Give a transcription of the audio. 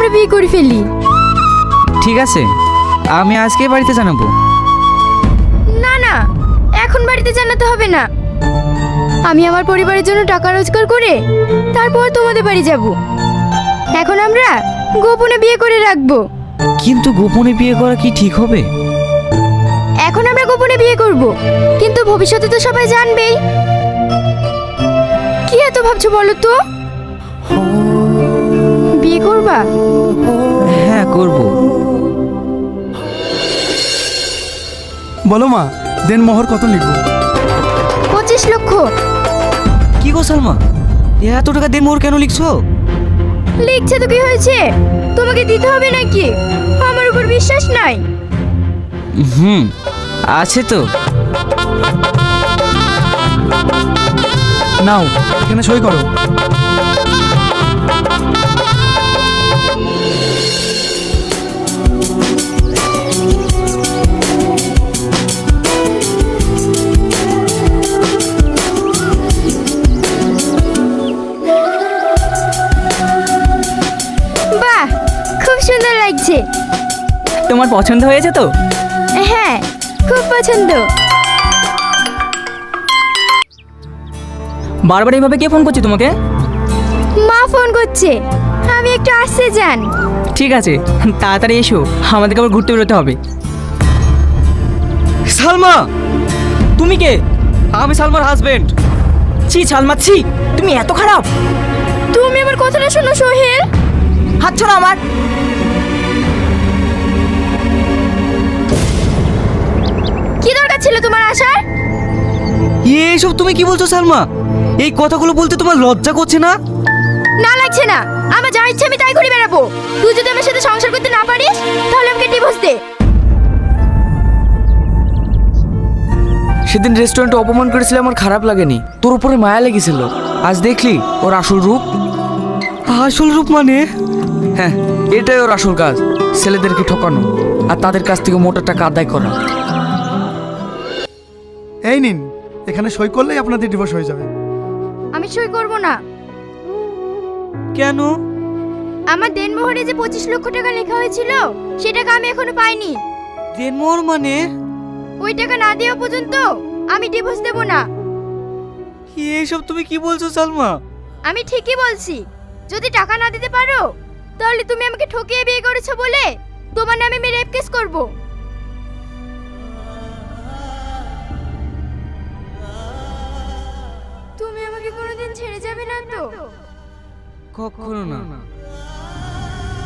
আমরা বিয়ে করে ফেলি। ঠিক আছে, আমি আজকে বাড়িতে জানাবো। না না, এখন বাড়িতে জানাতে হবে না। আমি আমার পরিবারের জন্য টাকা রোজগার করে তারপর তোমাদের বাড়ি যাব। এখন আমরা গোপনে বিয়ে করে রাখবো। কিন্তু গোপনে বিয়ে করা কি ঠিক হবে? এখন আমরা গোপনে বিয়ে করব, কিন্তু ভবিষ্যতে তো সবাই জানবেই। কি এত ভাবছো বলো তো? বিয়ে করবা? হ্যাঁ, করব। বলো মা, দেন মোহর কত লিখবো? 25 লক্ষ। কি গো সালমা, এত টাকা দিয়ে মোর কেন লিখছো? লিখছে তো কি হয়েছে, তোমাকে দিতে হবে নাকি? আমার উপর বিশ্বাস নাই? আছে তো। নাও, এখানে সই করো। বাহ, খুব সুন্দর লাগছে। তোমার পছন্দ হয়েছে তো? হ্যাঁ, খুব পছন্দ। বারবার এইভাবে কে ফোন করছে তোমাকে? মা ফোন করছে, আমি একটু আসতে যান। ঠিক আছে, তাড়াতাড়ি এসো, আমাদেরকে আবার ঘুরতে বেরোতে হবে। সালমা, তুমি কে? আমি সালমার হাজবেন্ড। ছি সালমা, ছি, তুমি এত খারাপ। তুমি আমার কথাটা শোনো সোহেল। হাত ছাড়ো আমার। কি দরকার ছিল তোমার আসার? এইসব তুমি কি বলছো সালমা? এই কথাগুলো বলতে তোমার লজ্জা করছে না? না লাগছে না, আমার যা ইচ্ছে আমি তাই করে বেড়াবো। তুই যদি আমার সাথে সংসার করতে না পারিস তাহলে আমাকে ডিভোর্স দে। সেদিন রেস্টুরেন্টে অপমান করেছিল, আমার খারাপ লাগেনি, তোর উপরে মায়া লেগেছিল। আজ দেখলি ওর আসল রূপ? আসল রূপ মানে? হ্যাঁ, এটাই ওর আসল কাজ, ছেলেদেরকে ঠকানো আর তাদের কাছ থেকে মোটা টাকা আদায় করা। এই নিন, এখানে সই করলেই আপনাদের ডিভোর্স হয়ে যাবে। আমি সই করব না। কেন? আমার দেনমোহরে যে 25 লক্ষ টাকা লেখা হয়েছিল সে টাকা আমি এখনো পাইনি। দেনমোহর মানে? ওই টাকা না দেওয়া পর্যন্ত আমি ডিভোর্স দেব না। এইসব তুমি কি বলছো সালমা? আমি ঠিকই বলছি। যদি টাকা না দিতে পারো তাহলে তুমি আমাকে ঠকিয়ে বিয়ে করেছো বলে তোমার নামে আমি রেপ কেস করব। তুমি আমাকে কোনোদিন ছেড়ে যাবে না তো? কখনো না।